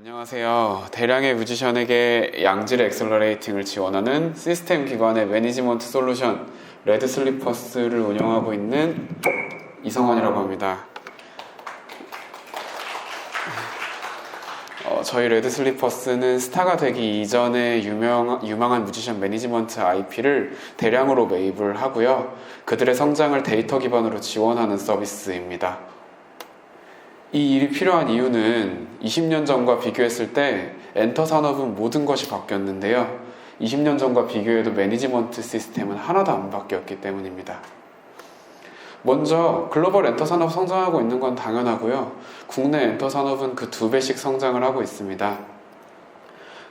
안녕하세요. 대량의 뮤지션에게 양질의 엑셀러레이팅을 지원하는 시스템 기관의 매니지먼트 솔루션 레드슬리퍼스를 운영하고 있는 이성원이라고 합니다. 저희 레드슬리퍼스는 스타가 되기 이전에 유망한 뮤지션 매니지먼트 IP를 대량으로 매입을 하고요. 그들의 성장을 데이터 기반으로 지원하는 서비스입니다. 이 일이 필요한 이유는 20년 전과 비교했을 때 엔터 산업은 모든 것이 바뀌었는데요. 20년 전과 비교해도 매니지먼트 시스템은 하나도 안 바뀌었기 때문입니다. 먼저 글로벌 엔터 산업 성장하고 있는 건 당연하고요. 국내 엔터 산업은 그 2배씩 성장을 하고 있습니다.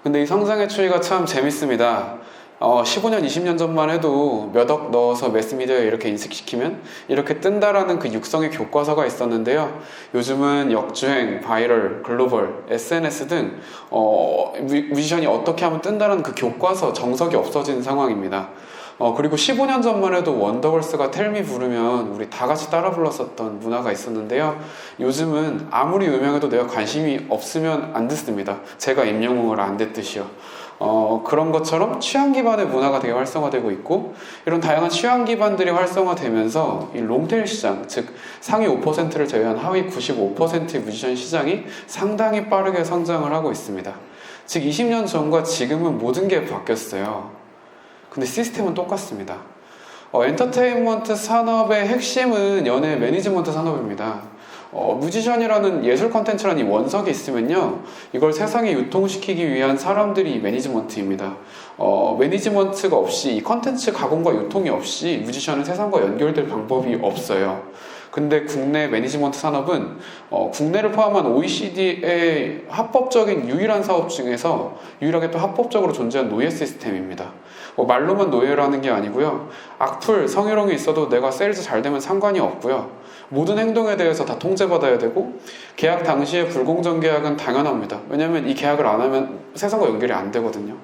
근데 이 성장의 추이가 참 재밌습니다. 15년, 20년 전만 해도 몇 억 넣어서 매스미디어에 이렇게 인식시키면 이렇게 뜬다라는 그 육성의 교과서가 있었는데요. 요즘은 역주행, 바이럴, 글로벌, SNS 등 뮤지션이 어떻게 하면 뜬다라는 그 교과서, 정석이 없어진 상황입니다. 그리고 15년 전만 해도 원더걸스가 텔미 부르면 우리 다 같이 따라 불렀었던 문화가 있었는데요. 요즘은 아무리 유명해도 내가 관심이 없으면 안 듣습니다. 제가 임영웅을 안 듣듯이요. 그런 것처럼 취향 기반의 문화가 되게 활성화되고 있고, 이런 다양한 취향 기반들이 활성화되면서 이 롱테일 시장, 즉 상위 5%를 제외한 하위 95%의 뮤지션 시장이 상당히 빠르게 성장을 하고 있습니다. 즉 20년 전과 지금은 모든 게 바뀌었어요. 근데 시스템은 똑같습니다. 엔터테인먼트 산업의 핵심은 연예 매니지먼트 산업입니다. 뮤지션이라는 예술 컨텐츠라는 이 원석이 있으면요, 이걸 세상에 유통시키기 위한 사람들이 매니지먼트입니다. 매니지먼트가 없이, 이 컨텐츠 가공과 유통이 없이 뮤지션은 세상과 연결될 방법이 없어요. 근데 국내 매니지먼트 산업은 국내를 포함한 OECD의 합법적인 유일한 사업 중에서 유일하게 또 합법적으로 존재한 노예 시스템입니다. 말로만 노예라는 게 아니고요. 악플, 성희롱이 있어도 내가 세일즈 잘 되면 상관이 없고요. 모든 행동에 대해서 다 통제받아야 되고, 계약 당시에 불공정 계약은 당연합니다. 왜냐하면 이 계약을 안 하면 세상과 연결이 안 되거든요.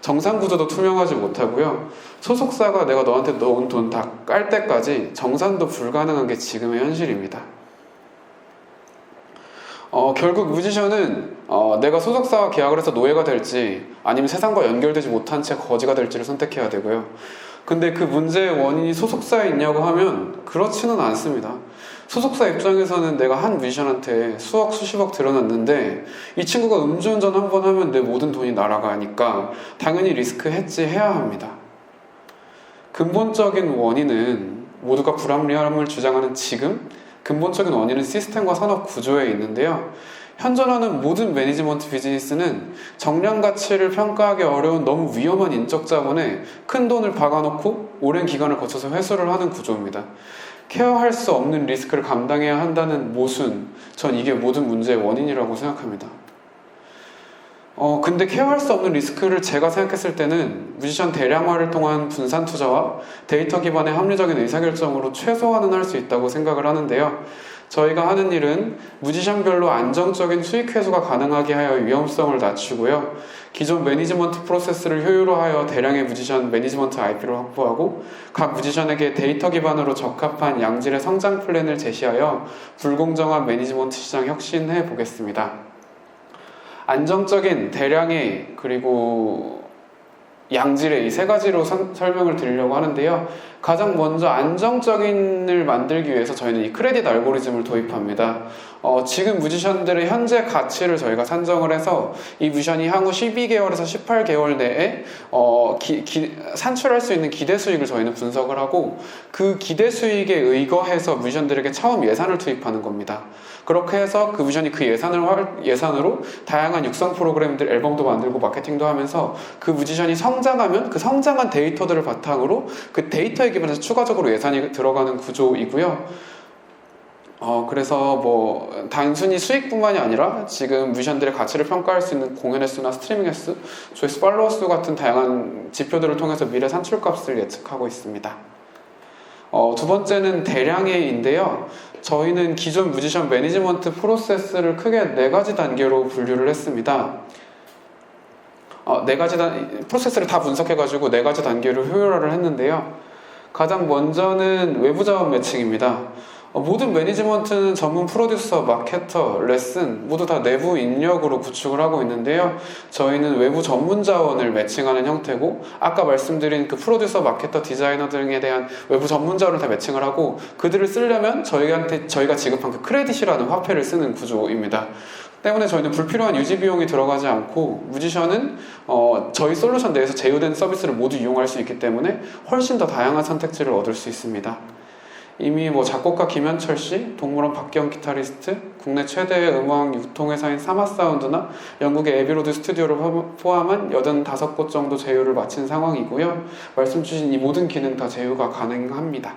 정상 구조도 투명하지 못하고요. 소속사가 내가 너한테 넣은 돈 다 깔 때까지 정산도 불가능한 게 지금의 현실입니다. 결국 뮤지션은 내가 소속사와 계약을 해서 노예가 될지 아니면 세상과 연결되지 못한 채 거지가 될지를 선택해야 되고요. 근데 그 문제의 원인이 소속사에 있냐고 하면 그렇지는 않습니다. 소속사 입장에서는 내가 한 뮤지션한테 수억, 수십억 들어놨는데 이 친구가 음주운전 한 번 하면 내 모든 돈이 날아가니까 당연히 리스크 해지해야 합니다. 근본적인 원인은, 모두가 불합리함을 주장하는 지금, 근본적인 원인은 시스템과 산업 구조에 있는데요. 현존하는 모든 매니지먼트 비즈니스는 정량 가치를 평가하기 어려운 너무 위험한 인적 자본에 큰 돈을 박아놓고 오랜 기간을 거쳐서 회수를 하는 구조입니다. 케어할 수 없는 리스크를 감당해야 한다는 모순, 전 이게 모든 문제의 원인이라고 생각합니다. 근데 케어할 수 없는 리스크를 제가 생각했을 때는 뮤지션 대량화를 통한 분산 투자와 데이터 기반의 합리적인 의사결정으로 최소화는 할 수 있다고 생각을 하는데요. 저희가 하는 일은 뮤지션별로 안정적인 수익 회수가 가능하게 하여 위험성을 낮추고요. 기존 매니지먼트 프로세스를 효율화하여 대량의 뮤지션 매니지먼트 IP를 확보하고, 각 뮤지션에게 데이터 기반으로 적합한 양질의 성장 플랜을 제시하여 불공정한 매니지먼트 시장 혁신해 보겠습니다. 안정적인, 대량의, 그리고 양질의 이 세 가지로 설명을 드리려고 하는데요. 가장 먼저 안정적인을 만들기 위해서 저희는 이 크레딧 알고리즘을 도입합니다. 지금 뮤지션들의 현재 가치를 저희가 산정을 해서 이 뮤지션이 향후 12개월에서 18개월 내에 산출할 수 있는 기대 수익을 저희는 분석을 하고, 그 기대 수익에 의거해서 뮤지션들에게 처음 예산을 투입하는 겁니다. 그렇게 해서 그 뮤지션이 그 예산으로 다양한 육성 프로그램들, 앨범도 만들고 마케팅도 하면서 그 뮤지션이 성장하면 그 성장한 데이터들을 바탕으로 그 데이터에 기반해서 추가적으로 예산이 들어가는 구조이고요. 그래서 단순히 수익뿐만이 아니라 지금 뮤지션들의 가치를 평가할 수 있는 공연 횟수나 스트리밍 횟수, 조회수, 팔로워 수 같은 다양한 지표들을 통해서 미래 산출값을 예측하고 있습니다. 두 번째는 대량의인데요. 저희는 기존 뮤지션 매니지먼트 프로세스를 크게 4가지 단계로 분류를 했습니다. 프로세스를 다 분석해가지고 4가지 단계로 효율화를 했는데요. 가장 먼저는 외부 자원 매칭입니다. 모든 매니지먼트는 전문 프로듀서, 마케터, 레슨 모두 다 내부 인력으로 구축을 하고 있는데요. 저희는 외부 전문 자원을 매칭하는 형태고, 아까 말씀드린 그 프로듀서, 마케터, 디자이너 등에 대한 외부 전문 자원을 다 매칭을 하고, 그들을 쓰려면 저희가 지급한 그 크레딧이라는 화폐를 쓰는 구조입니다. 때문에 저희는 불필요한 유지 비용이 들어가지 않고, 뮤지션은 저희 솔루션 내에서 제휴된 서비스를 모두 이용할 수 있기 때문에 훨씬 더 다양한 선택지를 얻을 수 있습니다. 이미 작곡가 김현철 씨, 동물원 박기영 기타리스트, 국내 최대의 음악 유통회사인 사마사운드나 영국의 에비로드 스튜디오를 포함한 85곳 정도 제휴를 마친 상황이고요. 말씀 주신 이 모든 기능 다 제휴가 가능합니다.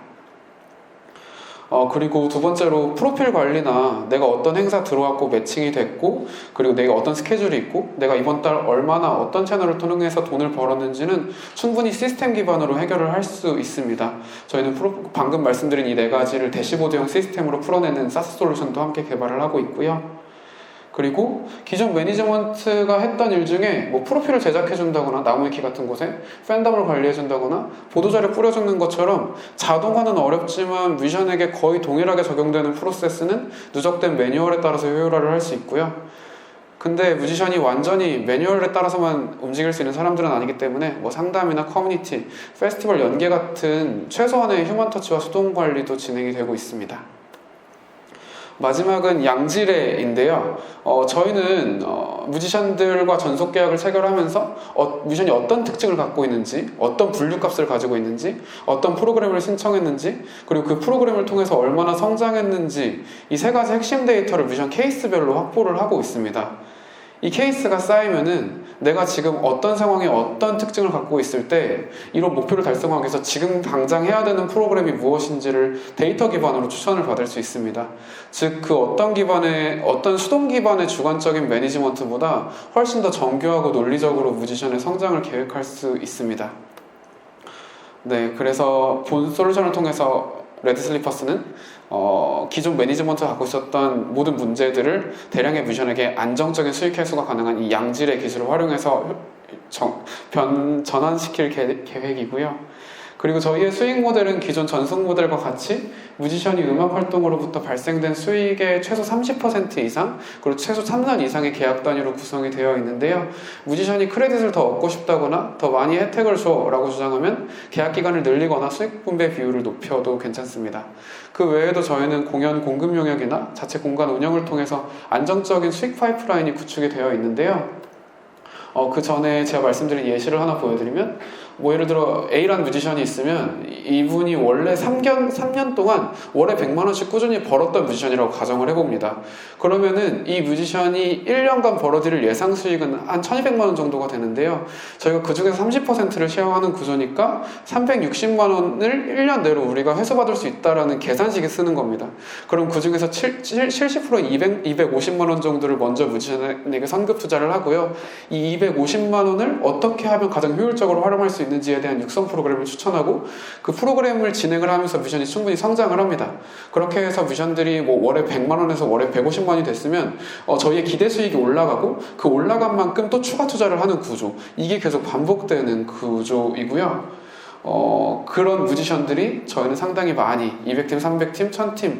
그리고 두 번째로 프로필 관리나 내가 어떤 행사 들어왔고 매칭이 됐고, 그리고 내가 어떤 스케줄이 있고, 내가 이번 달 얼마나 어떤 채널을 통해서 돈을 벌었는지는 충분히 시스템 기반으로 해결을 할 수 있습니다. 저희는 방금 말씀드린 이 네 가지를 대시보드형 시스템으로 풀어내는 사스 솔루션도 함께 개발을 하고 있고요. 그리고 기존 매니지먼트가 했던 일 중에 프로필을 제작해준다거나 나무위키 같은 곳에 팬덤을 관리해준다거나 보도자료 뿌려주는 것처럼 자동화는 어렵지만 뮤지션에게 거의 동일하게 적용되는 프로세스는 누적된 매뉴얼에 따라서 효율화를 할 수 있고요. 근데 뮤지션이 완전히 매뉴얼에 따라서만 움직일 수 있는 사람들은 아니기 때문에 상담이나 커뮤니티, 페스티벌 연계 같은 최소한의 휴먼 터치와 수동 관리도 진행이 되고 있습니다. 마지막은 양질의인데요. 저희는 뮤지션들과 전속 계약을 체결하면서 뮤지션이 어떤 특징을 갖고 있는지, 어떤 분류값을 가지고 있는지, 어떤 프로그램을 신청했는지, 그리고 그 프로그램을 통해서 얼마나 성장했는지, 이 세 가지 핵심 데이터를 뮤지션 케이스별로 확보를 하고 있습니다. 이 케이스가 쌓이면은 내가 지금 어떤 상황에 어떤 특징을 갖고 있을 때 이런 목표를 달성하기 위해서 지금 당장 해야 되는 프로그램이 무엇인지를 데이터 기반으로 추천을 받을 수 있습니다. 즉, 그 어떤 수동 기반의 주관적인 매니지먼트보다 훨씬 더 정교하고 논리적으로 뮤지션의 성장을 계획할 수 있습니다. 네, 그래서 본 솔루션을 통해서 레드슬리퍼스는 기존 매니지먼트가 갖고 있었던 모든 문제들을 대량의 뮤지션에게 안정적인 수익 회수가 가능한 이 양질의 기술을 활용해서 전환시킬 계획이고요. 그리고 저희의 수익 모델은 기존 전속 모델과 같이 뮤지션이 음악 활동으로부터 발생된 수익의 최소 30% 이상, 그리고 최소 3년 이상의 계약 단위로 구성이 되어 있는데요. 뮤지션이 크레딧을 더 얻고 싶다거나 더 많이 혜택을 줘 라고 주장하면 계약 기간을 늘리거나 수익 분배 비율을 높여도 괜찮습니다. 그 외에도 저희는 공연 공급 용역이나 자체 공간 운영을 통해서 안정적인 수익 파이프라인이 구축이 되어 있는데요. 그 전에 제가 말씀드린 예시를 하나 보여드리면, 예를 들어 A라는 뮤지션이 있으면 이분이 원래 3년 동안 월에 100만원씩 꾸준히 벌었던 뮤지션이라고 가정을 해봅니다. 그러면은 이 뮤지션이 1년간 벌어들일 예상 수익은 한 1200만원 정도가 되는데요. 저희가 그 중에서 30%를 쉐어하는 구조니까 360만원을 1년 내로 우리가 회수받을 수 있다라는 계산식에 쓰는 겁니다. 그럼 그 중에서 70% 250만원 정도를 먼저 뮤지션에게 선급 투자를 하고요. 이 250만원을 어떻게 하면 가장 효율적으로 활용할 수 있는지에 대한 육성 프로그램을 추천하고, 그 프로그램을 진행을 하면서 뮤지션이 충분히 성장을 합니다. 그렇게 해서 뮤지션들이 월에 100만원에서 월에 150만원이 됐으면 저희의 기대 수익이 올라가고, 그 올라간 만큼 또 추가 투자를 하는 구조, 이게 계속 반복되는 구조이고요. 그런 뮤지션들이 저희는 상당히 많이 200팀, 300팀, 1000팀,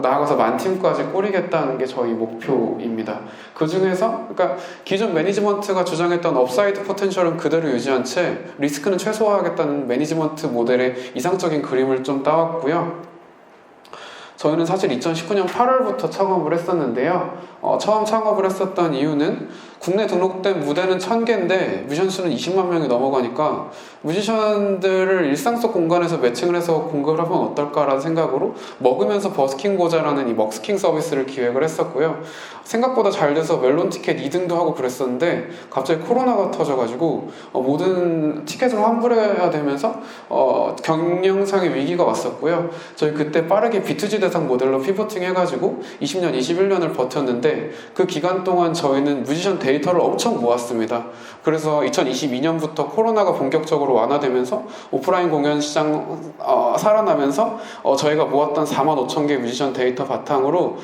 나아가서 10,000팀까지 꾸리겠다는 게 저희 목표입니다. 그 중에서 그러니까 기존 매니지먼트가 주장했던 업사이드 포텐셜은 그대로 유지한 채 리스크는 최소화하겠다는 매니지먼트 모델의 이상적인 그림을 좀 따왔고요. 저희는 사실 2019년 8월부터 창업을 했었는데요. 처음 창업을 했었던 이유는 국내 등록된 무대는 1000개인데 뮤지션 수는 20만 명이 넘어가니까 뮤지션들을 일상 속 공간에서 매칭을 해서 공급을 하면 어떨까라는 생각으로 먹으면서 버스킹 보자라는 이 먹스킹 서비스를 기획을 했었고요. 생각보다 잘 돼서 멜론 티켓 2등도 하고 그랬었는데 갑자기 코로나가 터져가지고 모든 티켓을 환불해야 되면서 경영상의 위기가 왔었고요. 저희 그때 빠르게 B2G 대상 모델로 피보팅 해가지고 20년, 21년을 버텼는데, 그 기간 동안 저희는 뮤지션 데이터를 엄청 모았습니다. 그래서 2022년부터 코로나가 본격적으로 완화되면서 오프라인 공연 시장 살아나면서 저희가 모았던 45,000개 뮤지션 데이터 바탕으로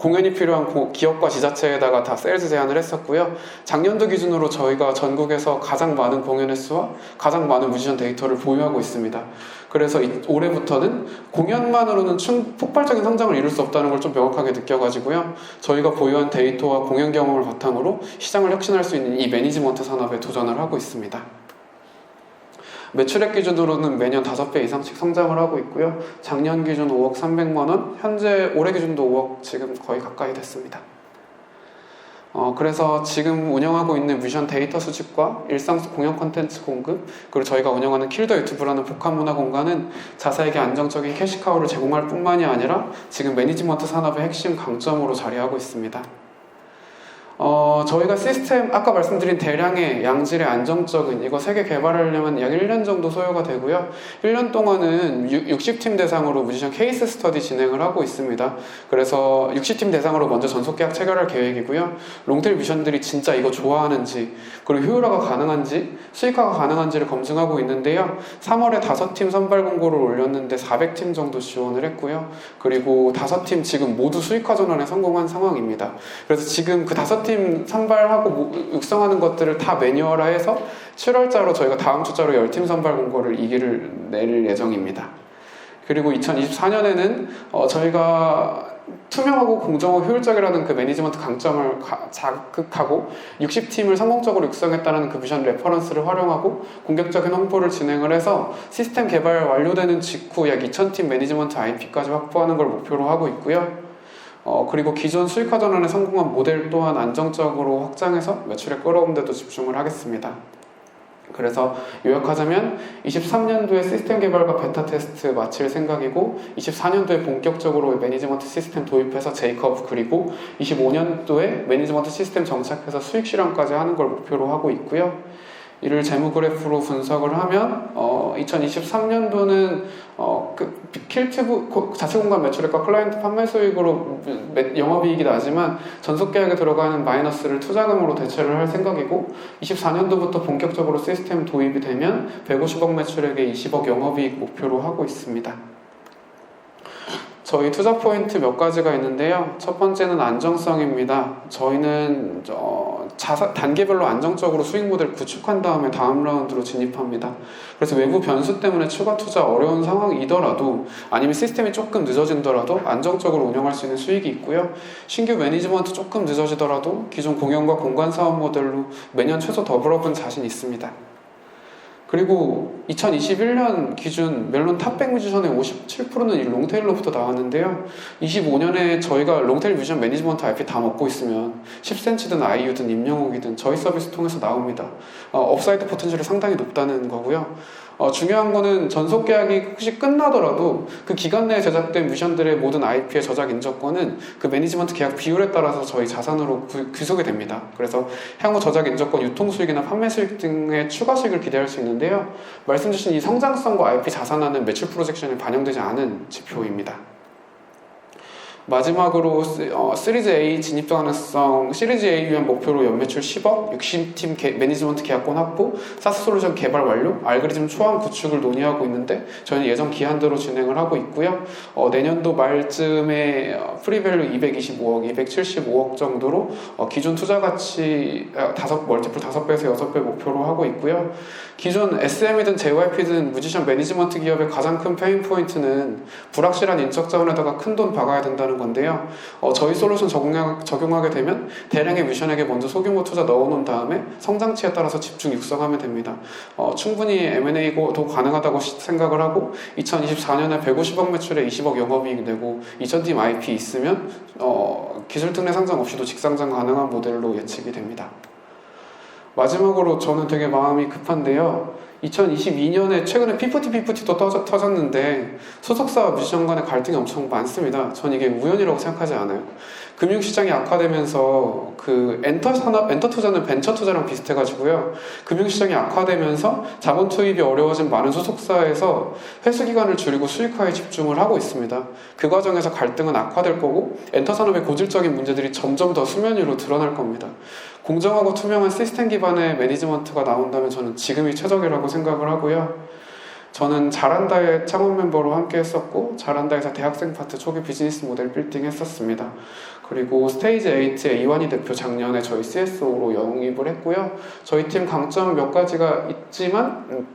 공연이 필요한 기업과 지자체에다가 다 세일즈 제안을 했었고요. 작년도 기준으로 저희가 전국에서 가장 많은 공연 횟수와 가장 많은 뮤지션 데이터를 보유하고 있습니다. 그래서 올해부터는 공연만으로는 폭발적인 성장을 이룰 수 없다는 걸 좀 명확하게 느껴가지고요. 저희가 보유한 데이터와 공연 경험을 바탕으로 시장을 혁신할 수 있는 이 매니지먼트 산업에 도전을 하고 있습니다. 매출액 기준으로는 매년 5배 이상씩 성장을 하고 있고요. 작년 기준 5억 300만 원, 현재 올해 기준도 5억 지금 거의 가까이 됐습니다. 그래서 지금 운영하고 있는 뮤지션 데이터 수집과 일상 속 공연 콘텐츠 공급, 그리고 저희가 운영하는 킬더 유튜브라는 복합 문화 공간은 자사에게 안정적인 캐시카우를 제공할 뿐만이 아니라 지금 매니지먼트 산업의 핵심 강점으로 자리하고 있습니다. 저희가 시스템, 아까 말씀드린 대량의 양질의 안정적인 이거 3개 개발하려면 약 1년 정도 소요가 되고요. 1년 동안은 60팀 대상으로 뮤지션 케이스 스터디 진행을 하고 있습니다. 그래서 60팀 대상으로 먼저 전속 계약 체결할 계획이고요. 롱테일 뮤지션들이 진짜 이거 좋아하는지, 그리고 효율화가 가능한지, 수익화가 가능한지를 검증하고 있는데요. 3월에 5팀 선발 공고를 올렸는데 400팀 정도 지원을 했고요. 그리고 5팀 지금 모두 수익화 전환에 성공한 상황입니다. 그래서 지금 그 5팀 선발하고 육성하는 것들을 다 매뉴얼화해서 7월자로 저희가 다음 주자로 10팀 선발 공고를 2기를 낼 예정입니다. 그리고 2024년에는 저희가 투명하고 공정하고 효율적이라는 그 매니지먼트 강점을 자극하고 60팀을 성공적으로 육성했다는 그 뮤지션 레퍼런스를 활용하고 공격적인 홍보를 진행을 해서 시스템 개발 완료되는 직후 약 2000팀 매니지먼트 IP까지 확보하는 걸 목표로 하고 있고요. 그리고 기존 수익화 전환에 성공한 모델 또한 안정적으로 확장해서 매출을 끌어오는 데도 집중을 하겠습니다. 그래서 요약하자면 23년도에 시스템 개발과 베타 테스트 마칠 생각이고 24년도에 본격적으로 매니지먼트 시스템 도입해서 제이컵, 그리고 25년도에 매니지먼트 시스템 정착해서 수익 실현까지 하는 걸 목표로 하고 있고요. 이를 재무 그래프로 분석을 하면 2023년도는 킬튜브 자체 공간 매출액과 클라이언트 판매 수익으로 영업이익이 나지만 전속 계약에 들어가는 마이너스를 투자금으로 대체를 할 생각이고 24년도부터 본격적으로 시스템 도입이 되면 150억 매출액에 20억 영업이익 목표로 하고 있습니다. 저희 투자 포인트 몇 가지가 있는데요. 첫 번째는 안정성입니다. 저희는 단계별로 안정적으로 수익 모델 구축한 다음에 다음 라운드로 진입합니다. 그래서 외부 변수 때문에 추가 투자 어려운 상황이더라도, 아니면 시스템이 조금 늦어진더라도 안정적으로 운영할 수 있는 수익이 있고요. 신규 매니지먼트 조금 늦어지더라도 기존 공연과 공간 사업 모델로 매년 최소 더블업은 자신 있습니다. 그리고 2021년 기준 멜론 탑 100 뮤지션의 57%는 이 롱테일로부터 나왔는데요. 25년에 저희가 롱테일 뮤지션 매니지먼트 IP 다 먹고 있으면 10cm든 아이유든 임영웅이든 저희 서비스 통해서 나옵니다. 업사이드 포텐셜이 상당히 높다는 거고요. 중요한 거는 전속 계약이 혹시 끝나더라도 그 기간 내에 제작된 뮤지션들의 모든 IP의 저작 인저권은 그 매니지먼트 계약 비율에 따라서 저희 자산으로 귀속이 됩니다. 그래서 향후 저작 인저권 유통 수익이나 판매 수익 등의 추가 수익을 기대할 수 있는데요. 말씀 주신 이 성장성과 IP 자산화는 매출 프로젝션에 반영되지 않은 지표입니다. 마지막으로 시리즈 A 진입 가능성, 시리즈 A 위한 목표로 연매출 10억, 60팀 매니지먼트 계약권 확보, 사스 솔루션 개발 완료, 알고리즘 초안 구축을 논의하고 있는데 저희는 예정 기한대로 진행을 하고 있고요. 내년도 말쯤에 프리밸류 225억, 275억 정도로 기존 투자 가치 멀티플 5배에서 6배 목표로 하고 있고요. 기존 SM이든 JYP든 뮤지션 매니지먼트 기업의 가장 큰 페인 포인트는 불확실한 인적 자원에다가 큰 돈 박아야 된다는 건데요. 저희 솔루션 적용하게 되면 대량의 뮤지션에게 먼저 소규모 투자 넣어놓은 다음에 성장치에 따라서 집중 육성하면 됩니다. 충분히 M&A도 가능하다고 생각을 하고 2024년에 150억 매출에 20억 영업이익 내고 2000팀 IP 있으면 기술 특례 상장 없이도 직상장 가능한 모델로 예측이 됩니다. 마지막으로 저는 되게 마음이 급한데요. 2022년에 최근에 피프티도 터졌는데 소속사와 뮤지션 간의 갈등이 엄청 많습니다. 전 이게 우연이라고 생각하지 않아요. 금융시장이 악화되면서 그 엔터 투자는 벤처 투자랑 비슷해가지고요. 금융시장이 악화되면서 자본 투입이 어려워진 많은 소속사에서 회수 기간을 줄이고 수익화에 집중을 하고 있습니다. 그 과정에서 갈등은 악화될 거고 엔터 산업의 고질적인 문제들이 점점 더 수면 위로 드러날 겁니다. 공정하고 투명한 시스템 기반의 매니지먼트가 나온다면 저는 지금이 최적이라고 생각을 하고요. 저는 잘한다의 창업 멤버로 함께 했었고 잘한다에서 대학생 파트 초기 비즈니스 모델 빌딩 했었습니다. 그리고 스테이지 8의 이완희 대표 작년에 저희 CSO로 영입을 했고요. 저희 팀 강점 몇 가지가 있지만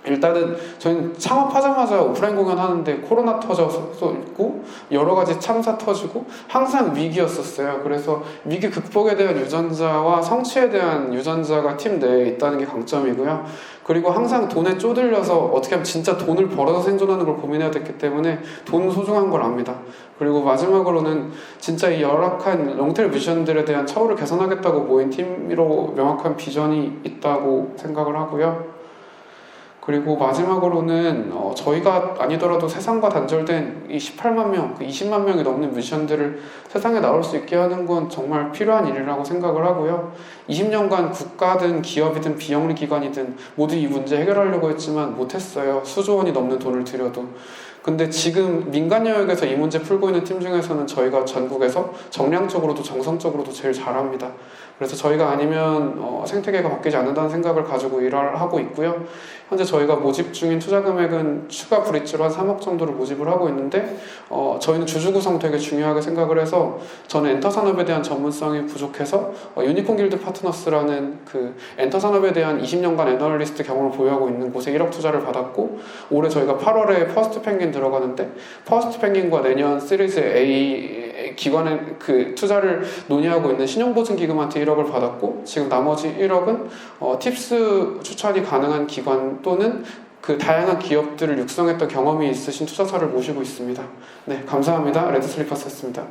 일단은 저희는 창업하자마자 오프라인 공연하는데 코로나 터져서 있고 여러 가지 참사 터지고 항상 위기였었어요. 그래서 위기 극복에 대한 유전자와 성취에 대한 유전자가 팀 내에 있다는 게 강점이고요. 그리고 항상 돈에 쪼들려서 어떻게 하면 진짜 돈을 벌어서 생존하는 걸 고민해야 됐기 때문에 돈 소중한 걸 압니다. 그리고 마지막으로는 진짜 이 열악한 롱테일 뮤지션들에 대한 처우를 개선하겠다고 모인 팀으로 명확한 비전이 있다고 생각을 하고요. 그리고 마지막으로는 저희가 아니더라도 세상과 단절된 이 18만 명, 그 20만 명이 넘는 뮤지션들을 세상에 나올 수 있게 하는 건 정말 필요한 일이라고 생각을 하고요. 20년간 국가든 기업이든 비영리 기관이든 모두 이 문제 해결하려고 했지만 못했어요. 수조 원이 넘는 돈을 들여도. 근데 지금 민간 영역에서 이 문제 풀고 있는 팀 중에서는 저희가 전국에서 정량적으로도 정성적으로도 제일 잘합니다. 그래서 저희가 아니면 생태계가 바뀌지 않는다는 생각을 가지고 일을 하고 있고요. 현재 저희가 모집 중인 투자 금액은 추가 브릿지로 한 3억 정도를 모집을 하고 있는데 저희는 주주 구성 되게 중요하게 생각을 해서 저는 엔터 산업에 대한 전문성이 부족해서 유니콘 길드 파트너스라는 그 엔터 산업에 대한 20년간 애널리스트 경험을 보유하고 있는 곳에 1억 투자를 받았고 올해 저희가 8월에 퍼스트 펭귄 들어가는데 퍼스트 펭귄과 내년 시리즈 A 기관에 그 투자를 논의하고 있는 신용보증기금한테 1억을 받았고 지금 나머지 1억은 팁스 추천이 가능한 기관 또는 그 다양한 기업들을 육성했던 경험이 있으신 투자사를 모시고 있습니다. 네, 감사합니다. 레드슬리퍼스였습니다.